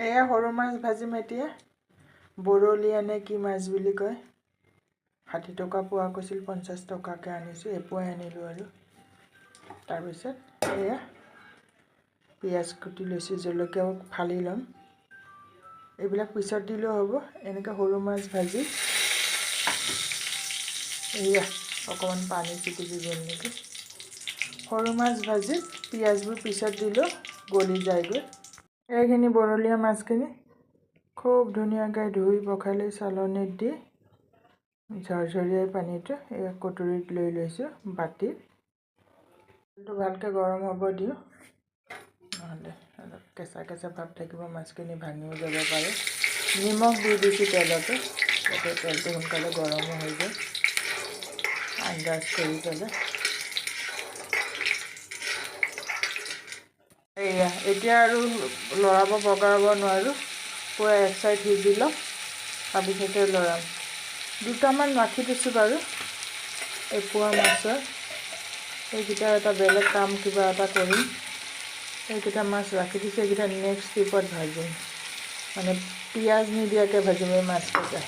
এয়া সৰু মাছ ভাজিম এতিয়া। বৰলীয়া নে কি মাছ বুলি কয়। 60 টকা পোৱা কৈছিল, 50 টকাকৈ আনিছোঁ, এপুৱাই আনিলোঁ আৰু। তাৰপিছত এয়া পিঁয়াজ কুটি লৈছোঁ, জলকীয়াও ফালি ল'ম। এইবিলাক পিছত দিলেও হ'ব। এনেকৈ সৰু মাছ ভাজি এয়া অকণমান পানী চিটিকি গ'ল নেকি। সৰু মাছ ভাজি পিঁয়াজবোৰ পিছত দিলেও গলি যায়গৈ। এইখিনি বৰলীয়া মাছখিনি খুব ধুনীয়াকৈ ধুই পখালি চালনীত দি ঝৰঝৰীয়াই পানীটো এই কটুৰীত লৈ লৈছোঁ, বাতি। ভালকৈ গৰম হ'ব দিওঁ, নহ'লে অলপ কেঁচা কেঁচা ভাৱ থাকিব, মাছখিনি ভাঙিও যাব পাৰে। নিমখ দি দিছোঁ তেলতে, যাতে তেলটো সোনকালে গৰমো হৈ যায়, আন্দাজ কৰি পেলাই। এয়া এতিয়া আৰু লৰাব বগাব নোৱাৰোঁ, পূৰা এক চাইড সিজি লওঁ, তাৰপিছতে লৰাম। দুটামান ৰাখি দিছোঁ বাৰু এপোৱা মাছৰ। এইকেইটা এটা বেলেগ কাম কিবা এটা কৰিম। এইকেইটা মাছ ৰাখি দিছোঁ, এইকেইটা নেক্সট ট্ৰিপত ভাজিম, মানে পিঁয়াজ নিদিয়াকৈ ভাজিম এই মাছকেইটা।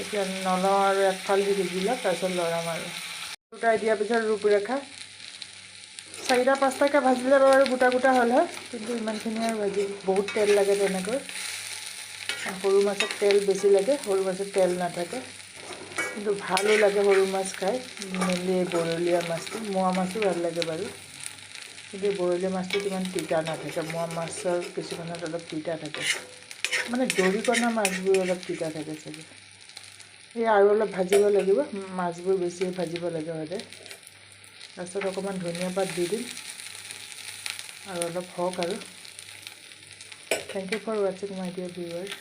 এতিয়া নলওঁ আৰু একফাল সিজি লওঁ, তাৰপিছত লৰাম আৰু। গোটাই দিয়াৰ পিছত ৰূপৰেখা 4-5টাকৈ ভাজিলে বাৰু গোটা গোটা হ'ল হয়, কিন্তু ইমানখিনি আৰু ভাজি বহুত তেল লাগে তেনেকৈ। সৰু মাছত তেল বেছি লাগে, সৰু মাছত তেল নাথাকে, কিন্তু ভালো লাগে সৰু মাছ খাই। মেইনলি এই বৰলীয়া মাছটো, মোৱা মাছো ভাল লাগে বাৰু, কিন্তু বৰলীয়া মাছটো ইমান তিতা নাথাকে। মোৱা মাছৰ কিছুমানত অলপ তিতা থাকে, মানে দৰিকণা মাছবোৰ অলপ তিতা থাকে চাগে। এই আৰু অলপ ভাজিব লাগিব, মাছবোৰ বেছি ভাজিব লাগে সদায়। তাৰপিছত অকণমান ধনিয়া পাত দি দিম আৰু অলপ হওক আৰু। থেংক ইউ ফৰ ৱাচিং মাই ডিয়াৰ ভিউৱাৰ্ছ।